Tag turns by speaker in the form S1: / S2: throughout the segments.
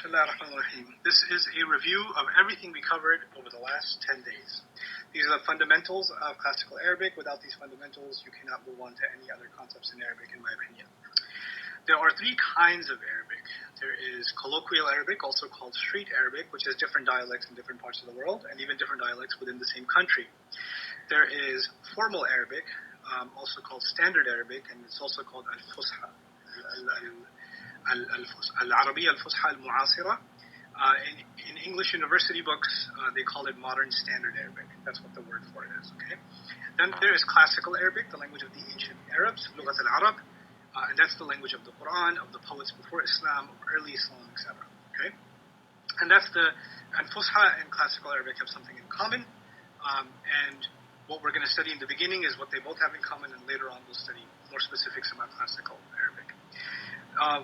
S1: Bismillahirrahmanirrahim. This is a review of everything we covered over the last 10 days. These are the fundamentals of classical Arabic. Without these fundamentals, you cannot move on to any other concepts in Arabic, in my opinion. There are three kinds of Arabic. There is colloquial Arabic, also called street Arabic, which has different dialects in different parts of the world, and even different dialects within the same country. There is formal Arabic, also called standard Arabic, and it's also called al-Fusha. Al-Arabiya al-Fusha al-Mu'asira. In English university books, they call it modern standard Arabic. That's what the word for it is, okay? Then there is classical Arabic, the language of the ancient Arabs, Lughat al-Arab, and that's the language of the Quran, of the poets before Islam, of early Islam, etc., okay? And Fusha and classical Arabic have something in common, and what we're going to study in the beginning is what they both have in common, and later on we'll study more specifics about classical Arabic.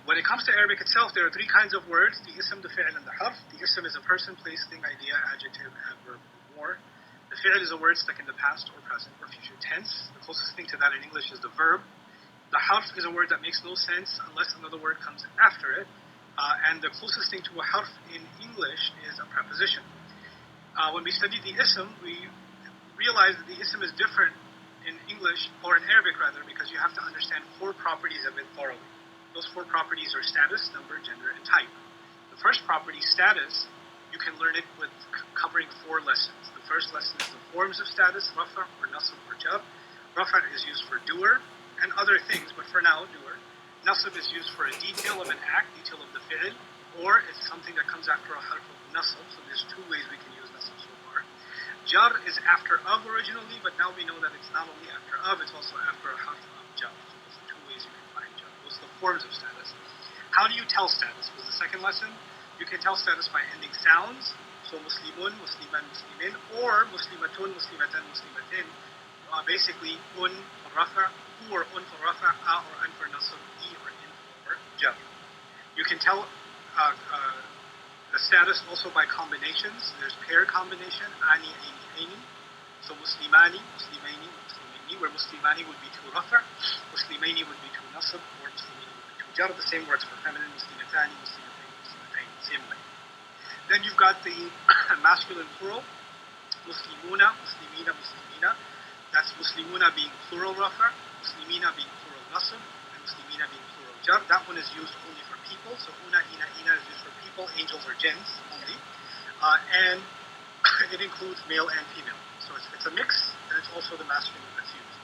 S1: When it comes to Arabic itself, there are three kinds of words: the ism, the fi'l, and the harf. The ism is a person, place, thing, idea, adjective, adverb, or more. The fi'l is a word stuck in the past or present or future tense. The closest thing to that in English is the verb. The harf is a word that makes no sense unless another word comes after it. And the closest thing to a harf in English is a preposition. When we study the ism, we realize that the ism is different in English, or in Arabic rather, because you have to understand four properties of it thoroughly. Those four properties are status, number, gender, and type. The first property, status, you can learn it with covering 4 lessons. The first lesson is the forms of status, rafa, or nasab, or jar. Rafa is used for doer and other things, but for now, doer. Nasab is used for a detail of an act, detail of the fi'l, or it's something that comes after a harf of nasab, so there's 2 ways we can use nasab so far. Jar is after of originally, but now we know that it's not only after of, it's also after a harf of jar. So those are 2 ways you can find jar. Those are the forms of status. How do you tell status? Was the second lesson. You can tell status by ending sounds. So Muslimun, Musliman, Muslimin, or Muslimatun, Muslimatan, Muslimatin. Basically, un for rafa, hu or un for rafa, a or an for nasab, e or in for jar. You can tell the status also by combinations. There's pair combination, ani, aini, aini. So Muslimani, Muslimaini, Muslimaini, where Muslimani would be to rafa, Muslimaini would be to nasab, or Muslimaini would be to jar. The same works for feminine, Muslimatani, Muslimatain, Muslimatain, same way. Then you've got the masculine plural, Muslimuna, Muslimina, Muslimina. That's Muslimuna being plural rafa, Muslimina being plural nasab, and Muslimina being plural jar. That one is used only for people. So una, ina, ina is used for people, angels or jinns only. And it includes male and female. So it's a mix, and it's also the masculine that's used.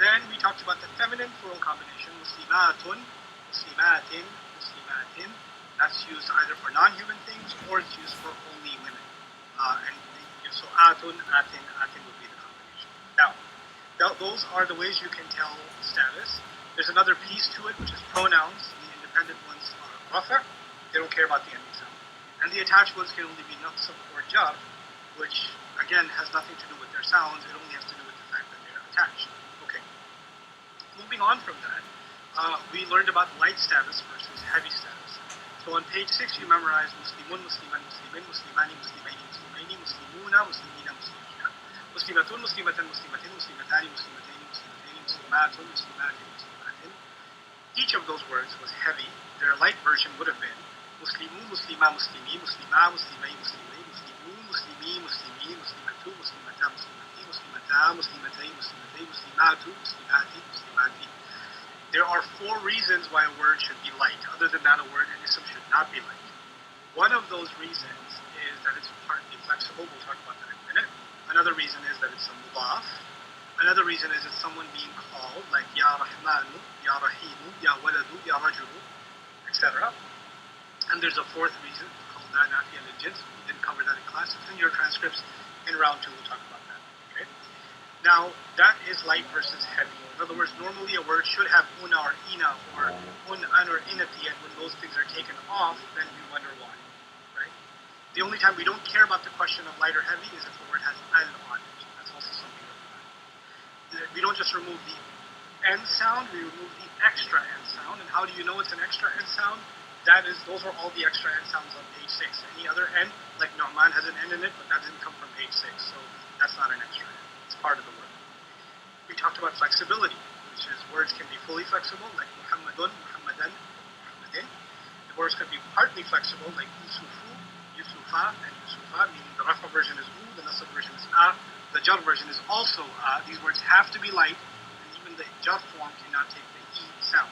S1: Then we talked about the feminine plural combination, Muslimatun, Muslimatin, Muslimatin. That's used either for non-human things or it's used for only women. So atun, atin, atin would be the combination. Now, those are the ways you can tell status. There's another piece to it, which is pronouns. The independent ones are rafa. They don't care about the ending sound. And the attached ones can only be nasab or jar, which, again, has nothing to do with their sounds. It only has to do with the fact that they're attached. Okay. Moving on from that, we learned about light status versus heavy status. So on page 6, you memorize Muslimun, Musliman, Muslimin, Muslimani, Muslimaini, Muslimaini, Muslimuna, Muslimina, Muslimina, Muslimatun, Muslimatan, Muslimatin, Muslimatani, Muslimataini, Muslimataini, Muslimatun, Muslimatin, Muslimatin. Each of those words was heavy. Their light version would have been Muslimu, Muslima, Muslimi, Muslima, Muslimai, Muslimai, Muslimu, Muslimi, Muslimi, Muslimatu, Muslimata, Muslimati, Muslimata, Muslimatai, Muslimatai, Muslimatu, Muslimati, Muslimati. There are 4 reasons why a word should be light. Other than that, a word in ism should not be light. One of those reasons is that it's partly flexible. We'll talk about that in a minute. Another reason is that it's a mudaf. Another reason is it's someone being called, like Ya Rahmanu, Ya Rahimu, Ya Waladu, Ya Rajulu, etc. And there's a 4th reason called that Nafiya lil-Jins. We didn't cover that in class. It's in your transcripts. In round 2, we'll talk about that. Okay? Now, that is light versus heavy. In other words, normally a word should have una or ina or an or in at the end. When those things are taken off, then you wonder why. Right? The only time we don't care about the question of light or heavy is if the word has al on it. That's also something that we don't just remove the N sound, we remove the extra N sound. And how do you know it's an extra N sound? Those are all the extra N sounds on page 6. Any other N, like Nouman has an N in it, but that didn't come from page 6. So that's not an extra N. It's part of the word. We talked about flexibility, which is words can be fully flexible, like Muhammadun, Muhammadan, Muhammadin, or words could be partly flexible, like yusufu, yusufa, and yusufa, meaning the rafa version is u, the nasab version is a, the jar version is also a. These words have to be light, and even the jar form cannot take the e sound.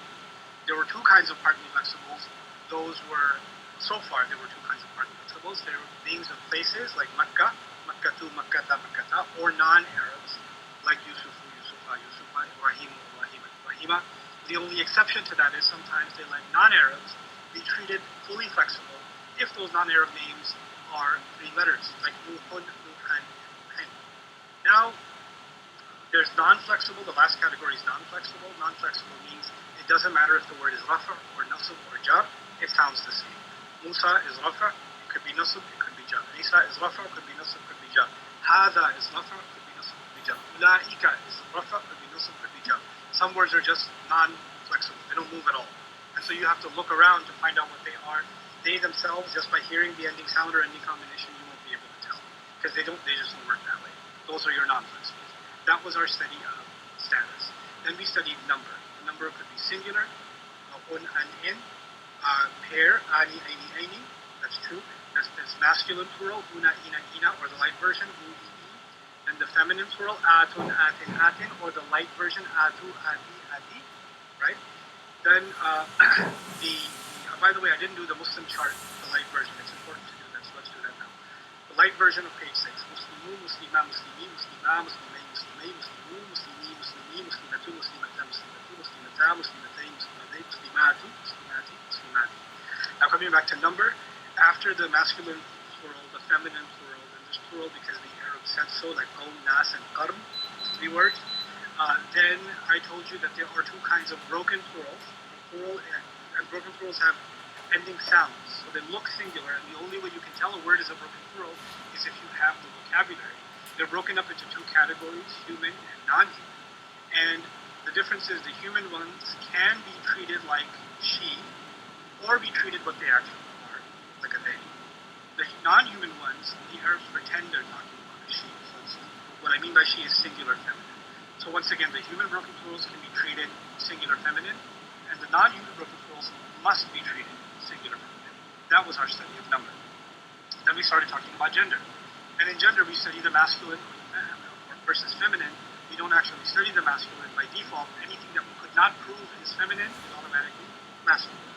S1: There were two kinds of partly flexibles. Those were, so far, there were two kinds of partly flexibles. There were names of places like Makkah, Makkatu, Makkata, Makkata, or non-Arabs like Yusufu, Yusufa, Yusufa, Ibrahim, Ibrahim, Ibrahima. The only exception to that is sometimes they let non-Arabs be treated fully flexible if those non-Arab names are three letters, like Nuhun, Nuhan, Nuhen. Now, there's non-flexible. The last category is non-flexible. Non-flexible means it doesn't matter if the word is rafa or nasab or jar, it sounds the same. Musa is rafa, it could be nasab, it could be jar. Isa is rafa, it could be nasab, it could be jar. Hada is rafa, it could be nasab, it could be jar. Ulaika is rafa, it could be nasab, it could be jar. Some words are just non-flexible. They don't move at all. And so you have to look around to find out what they are. They themselves, just by hearing the ending sound or ending combination, you won't be able to tell. Because they just don't work that way. Those are your non-flexibles. That was our study of status. Then we studied number. The number could be singular, un and in, pair, ani, aini, aini. That's two. That's masculine plural, una, ina, ina, or the light version, u, i, i. And the feminine plural, atun, atin, atin, or the light version, atu, ati, ati, right? Then, by the way, I didn't do the Muslim chart, the light version. It's important to do that, so let's do that now. The light version of page 6. Muslimu, muslima, muslimi, muslima, muslimay, muslimay, muslimu, muslimi, muslimi, muslimatu, muslimata, muslimatu, muslimata, muslimatay, muslimatay, muslimatu, muslimati, muslimati. Now coming back to number, after the masculine plural, the feminine plural, and there's plural because the Arab said so, like qawm, nas, and qarm, 3 words. Then I told you that there are two kinds of broken plurals. Plural and broken plurals have ending sounds, so they look singular, and the only way you can tell a word is a broken plural is if you have the vocabulary. They're broken up into 2 categories, human and non-human. And the difference is the human ones can be treated like she, or be treated what they actually are, like a they. The non-human ones, the Arabs pretend they're talking about a she. So what I mean by she is singular feminine. So once again, the human broken plurals can be treated singular feminine, and the non-human broken plurals must be treated singular feminine. That was our study of number. Then we started talking about gender. And in gender, we study the masculine versus feminine. We don't actually study the masculine. By default, anything that we could not prove is feminine is automatically masculine.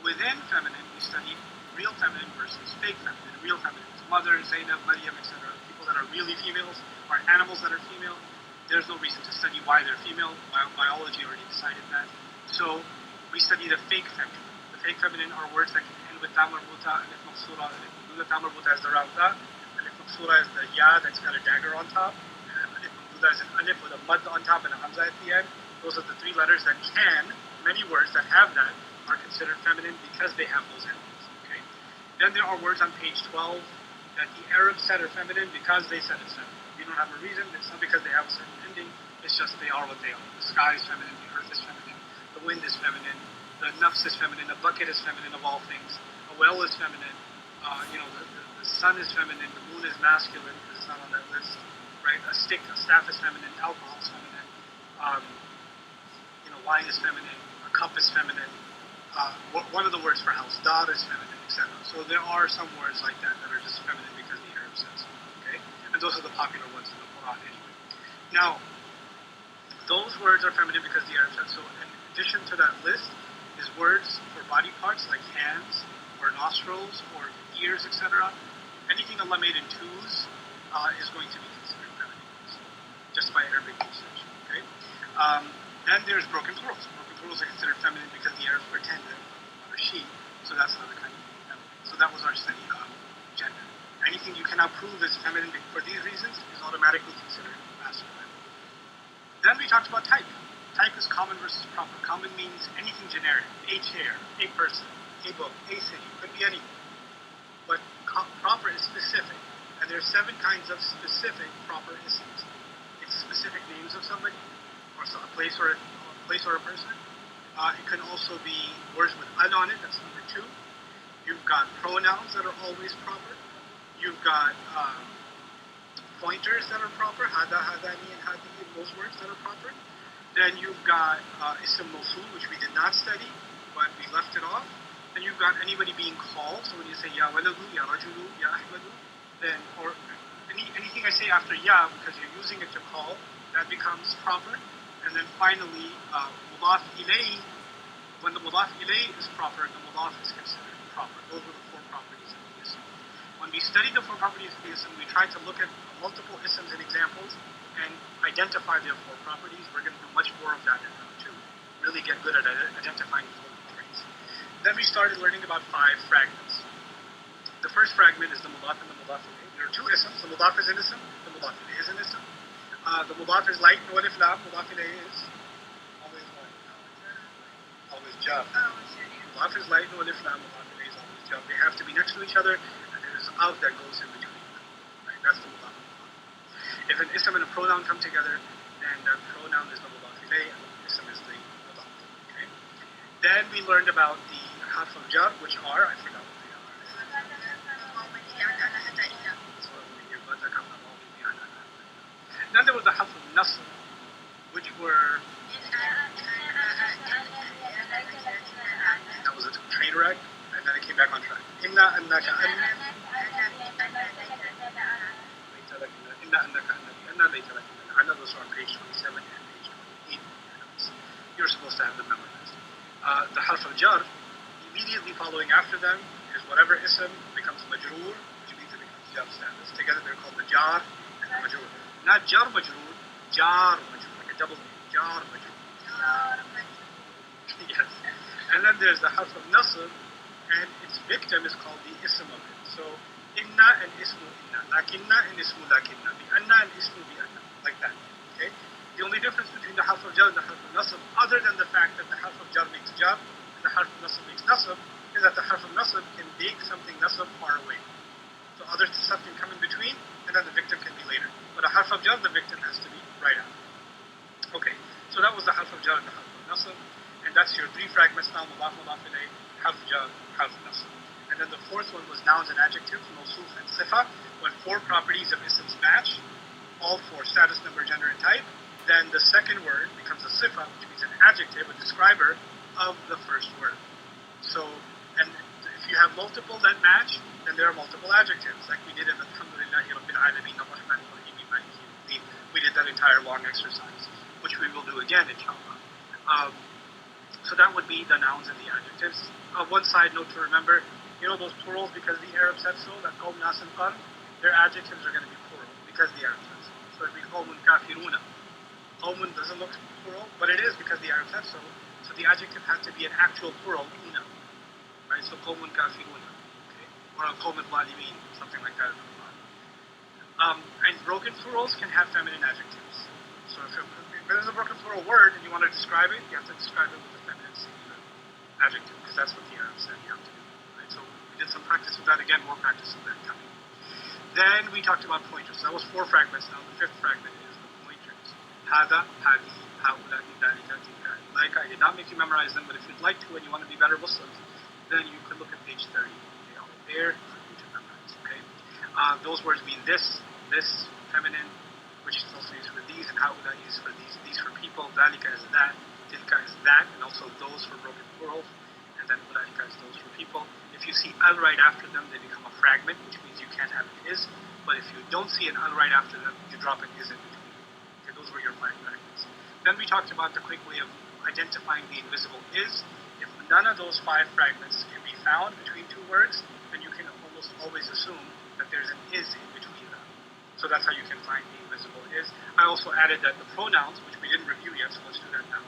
S1: Within feminine, we study real feminine versus fake feminine. Real feminine is mother, Zainab, Maryam, etc. People that are really females, or animals that are female. There's no reason to study why they're female. Biology already decided that. So we study the fake feminine. The fake feminine are words that can end with ta marbuta, alif maqsura, alif mamduda. Ta marbuta is the rauta, alif maqsura is the ya that's got a dagger on top, alif mamduda is an alif with a mud on top and a hamza at the end. Those are the 3 letters that can, many words that have that are considered feminine because they have those endings. Okay. Then there are words on page 12 that the Arabs said are feminine because they said it's feminine. We don't have a reason. It's not because they have a certain ending. It's just they are what they are. The sky is feminine. The earth is feminine. The wind is feminine. The nafs is feminine. The bucket is feminine of all things. A well is feminine. The sun is feminine. The moon is masculine because it's not on that list. Right? A staff is feminine. Alcohol is feminine. Wine is feminine. A cup is feminine. One of the words for house, dar is feminine, etc. So there are some words like that that are just feminine because the Arab says so. Okay? And those are the popular ones in the Quran anyway. Now, those words are feminine because the Arab said so. In addition to that list is words for body parts like hands or nostrils or ears, etc. Anything Allah made in 2s is going to be considered feminine, just by Arabic usage. Okay? Then there's broken plurals. Broken plurals are considered feminine because the Arabs pretend that are she, so that's another kind of feminine. So that was our study of gender. Anything you cannot prove is feminine for these reasons is automatically considered masculine. Then we talked about type. Type is common versus proper. Common means anything generic. A chair, a person, a book, a city. Could be anything. But proper is specific. And there are 7 kinds of specific proper isms. It's specific names of somebody, or a place or a person. It can also be words with ad on it. That's number 2. You've got pronouns that are always proper. You've got pointers that are proper, hada, hadani, and hadi, those words that are proper. Then you've got ism mawsul, which we did not study, but we left it off. Then you've got anybody being called. So when you say ya waladu, ya rajulu, ya ahmadu, then or anything I say after ya because you're using it to call, that becomes proper. And then finally, mudaf ilay, when the mudaf ilay is proper, the mudaf is considered proper. Those are the four properties of the ism. When we studied the four properties of the ism, we tried to look at multiple isms and examples and identify their four properties. We're going to do much more of that to really get good at identifying four traits. Then we started learning about 5 fragments. The first fragment is the mudaf and the mudaf ilay. There are 2 isms. The mudaf is an ism. The mudaf ilay is an ism. The mudaf is light, no alif lam. Mudaf ilay is always what? Always jar. Mudaf is light, no alif lam. Mudaf ilay is always jar. They have to be next to each other, and there is of that goes in between them. Right? That's the mudaf. If an ism and a pronoun come together, then the pronoun is the mudaf ilay, and the ism is the mudaf. Okay? Then we learned about the harf of jar, which are, I forgot what they are. Then there was the harf of nasr, which were, that was a train wreck, and then it came back on track. Inna annaka anna, those are on page 27 and page 28. You're supposed to have them memorized. The harf of jar, immediately following after them is whatever ism becomes majroor, which means it becomes jar status. Together they're called the jar and the majroor. Not jar majroor, jar majroor, like a double name, jar majroor. Yes. And then there's the harf of nasr, and its victim is called the ism of it. So inna and ismu inna, lakinna and ismu lakinna, bi anna and ismu bi anna, like that. Okay? The only difference between the harf of jar and the harf of nasr, other than the fact that the harf of jar makes jar and the harf of nasr makes nasr, is that the harf of nasr can make something nasr far away. So other stuff can come in between, and then the victim can be later. But a harf of jar, the victim has to be right after. Okay, so that was the harf of jar and the harf of nasr, and that's your 3 fragments now: mudaf, mudaf ilay, harf jar, harf nasr. And then the fourth one was nouns and adjectives, mawsuf and sifa. When 4 properties of isms match, all 4, status, number, gender, and type, then the second word becomes a sifa, which means an adjective, a describer of the first word. So, and if you have multiple that match, then there are multiple adjectives, like we did in Alhamdulillahi Rabbil Alameen Ar-Rahman Ar-Rahim Maliki Yawmiddin. We did that entire long exercise, which we will do again, inshallah. So that would be the nouns and the adjectives. One side note to remember, you know those plurals, because the Arab said so, that qawm, nas, and qarn, their adjectives are going to be plural, because the Arab said so. So it would be qawmun kafiruna. Qawmun doesn't look plural, but it is because the Arab said so. So the adjective has to be an actual plural, una. Right? So qawmun kafiruna. Okay? Or qawmun zalimin, something like that. And broken plurals can have feminine adjectives. So if there's a broken plural word and you want to describe it, you have to describe it with a feminine singular adjective, because that's what the Arab said you have to do. Right? So we did some practice with that. Again, more practice with that coming. Then we talked about pointers. That was 4 fragments. Now the 5th fragment is the pointers. Hada, hadi, haula, dalika, tilka. Like, I did not make you memorize them, but if you'd like to and you want to be better Muslims, then you could look at page 30. They are there for you to memorize. Okay? Those words mean this, feminine, which is also used for these, and haula is for these for people, dalika is that, tilka is that, and also those for broken plurals, and then ulaika is those for people. If you see al right after them, they become a fragment, which means you can't have an is, but if you don't see an al right after them, you drop an is in between. Okay, those were your 5 fragments. Then we talked about the quick way of identifying the invisible is. If none of those 5 fragments can be found between 2 words, then you can almost always assume that there's an is in between them. So that's how you can find the invisible is. I also added that the pronouns, which we didn't review yet, so let's do that now.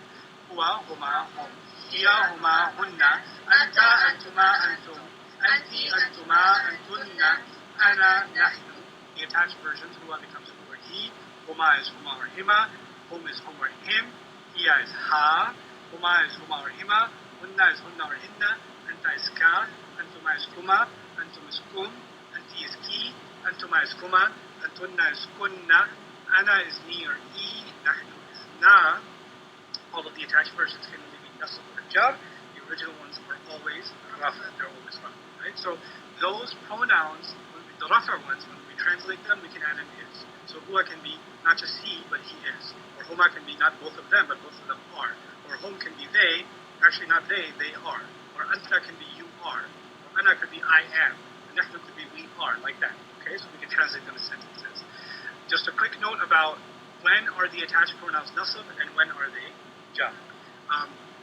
S1: Huwa, huma, hum. Hiya, huma, hunna. Anta, antuma, antum. Anti, antuma, antunna. Ana, nahnu. The attached versions, huwa becomes hu or he. Huma is huma or hima. Hum is hum or him. Hiya is ha. Huma is huma or hima. Hunna is hunna or hinna. Anta is ka. Antuma is kuma. Antum is kum. Anti is ki. Antuma is kuma. Antunna is kunna. Ana is me or e. Nahnu is na. All of the attached versions can only be nasab or jar. The original ones are always rafa. They're always rafa. Right? So those pronouns, the rafa ones, when we translate them, we can add an is. So huwa can be not just he, but he is. Or huma can be not both of them, but both of them are. Or hum can be they, actually not they are. or anta can be you are, or ana could be I am, and nahnu could be we are, like that. Okay, so we can translate them as sentences. Just a quick note about when are the attached pronouns nasab and when are they jar.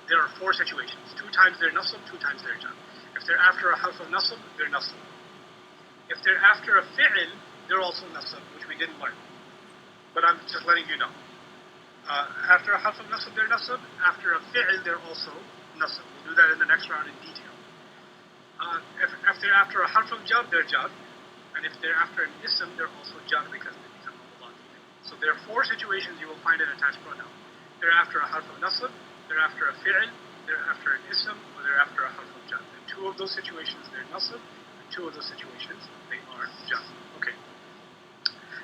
S1: There are 4 situations. 2 times they're nasab, 2 times they're jar. If they're after a harf of nasab, they're nasab. If they're after a fi'l, they're also nasab, which we didn't learn. But I'm just letting you know. After a harf of nasab, they're nasab. After a fi'l, they're also nasab. We'll do that in the next round in detail. If they're after a harf of jar, they're jar. And if they're after an ism, they're also jar because they become mudaf. So there are 4 situations you will find an attached pronoun. They're after a harf of nasab, they're after a fi'l, they're after an ism, or they're after a harf of jar. In 2 of those situations, they're nasab. In 2 of those situations, they are jar. Okay.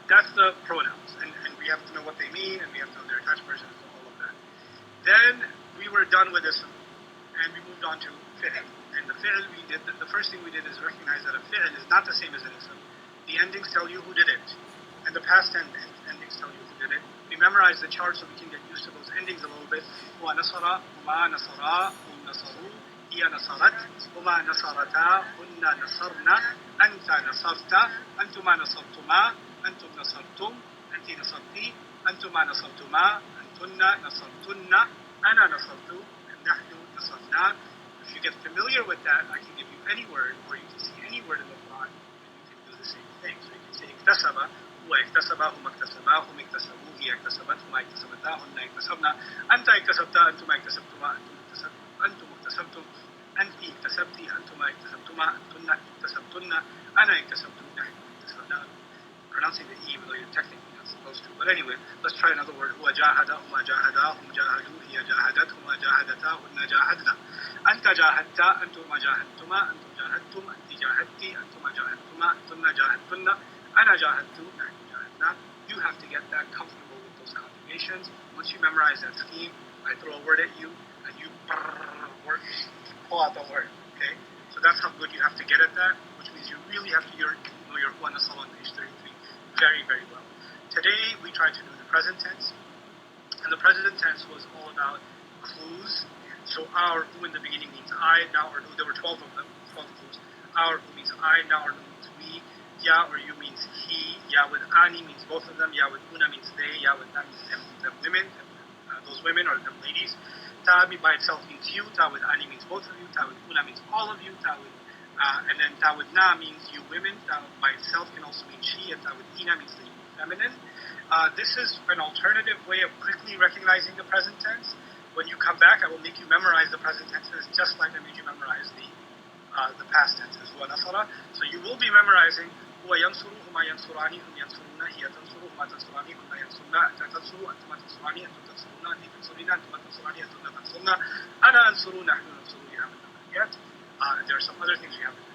S1: That's the pronouns. And we have to know what they mean, and we have to know their attached versions and all of that. Then we were done with ism, and we moved on to fi'l. And the fi'l we did, the first thing we did is recognize that a fi'l is not the same as an ism. The endings tell you who did it, and the past endings tell you who did it. We memorized the chart so we can get used to those endings a little bit. هو نصر, هما نصرا, هم نصروا, هي نصرت, هما نصرتا, هن نصرنا, أنت نصرت, أنتما نصرتما, أنتم نصرتم, أنت نصرتي, أنتما نصرتما, أنتن نصرتن, أنا نصرت, نحن نصرنا. If you get familiar with that, I can give you any word, or you can see any word in the Quran, and you can do the same thing. So you can say اكتسب, هو اكتسب, هما اكتسبا, هم اكتسبوا, هي اكتسبت, هما اكتسبتا, هن اكتسبنا, أنت اكتسبتا, أنتما اكتسبتما, أنتم اكتسبتم, أنت اكتسبتي, أنتما اكتسبتما, أنتن اكتسبتن, أنا اكتسبت, نحن اكتسبنا. Pronouncing the E, even though you're technically not supposed to. But anyway, let's try another word. هو جاهد, هما جاهدا, هم جاهدوا, هي جاهدت, هما جاهدتا, هن جاهدنا. أنت جاهدت, أنتما جاهدتما, أنتم جاهدتم, أنت جاهدتي, أنتما جاهدتما, أنتن جاهدتن, أنا جاهدت, نحن جاهدنا. You have to get that comfortable with those conjugations. Once you memorize that scheme, I throw a word at you, and you pull out the word. Okay? So that's how good you have to get at that, which means you really have to know your Huwa Nasal on page 33 very, very well. Today, we tried to do the present tense, and the present tense was all about clues. So our who in the beginning means I, now or nu. There were 12 of them, 12 clues. Our who means I, now or nu means we. Ya or you means he. Ya with ani means both of them. Ya with una means they. Ya with na means them women, those women or them ladies. Ta by itself means you. Ta with ani means both of you. Ta with una means all of you. Ta with and then ta with na means you women. Ta by itself can also mean she, and ta with ina means the feminine. This is an alternative way of quickly recognizing the present tense. When you come back, I will make you memorize the present tenses just like I made you memorize the past tenses. هو نصر. So you will be memorizing هو ينصر, هما ينصراني, هم ينصرون, هي تنصر, هما تنصراني, هن ينصرن, أنت تنصر, أنتما تنصراني, أنتم تنصرون, أنت تنصرين, أنتما تنصراني, أنتن تنصرن, أنا أنصر, نحن ننصر. You haven't done that yet. There are some other things we haven't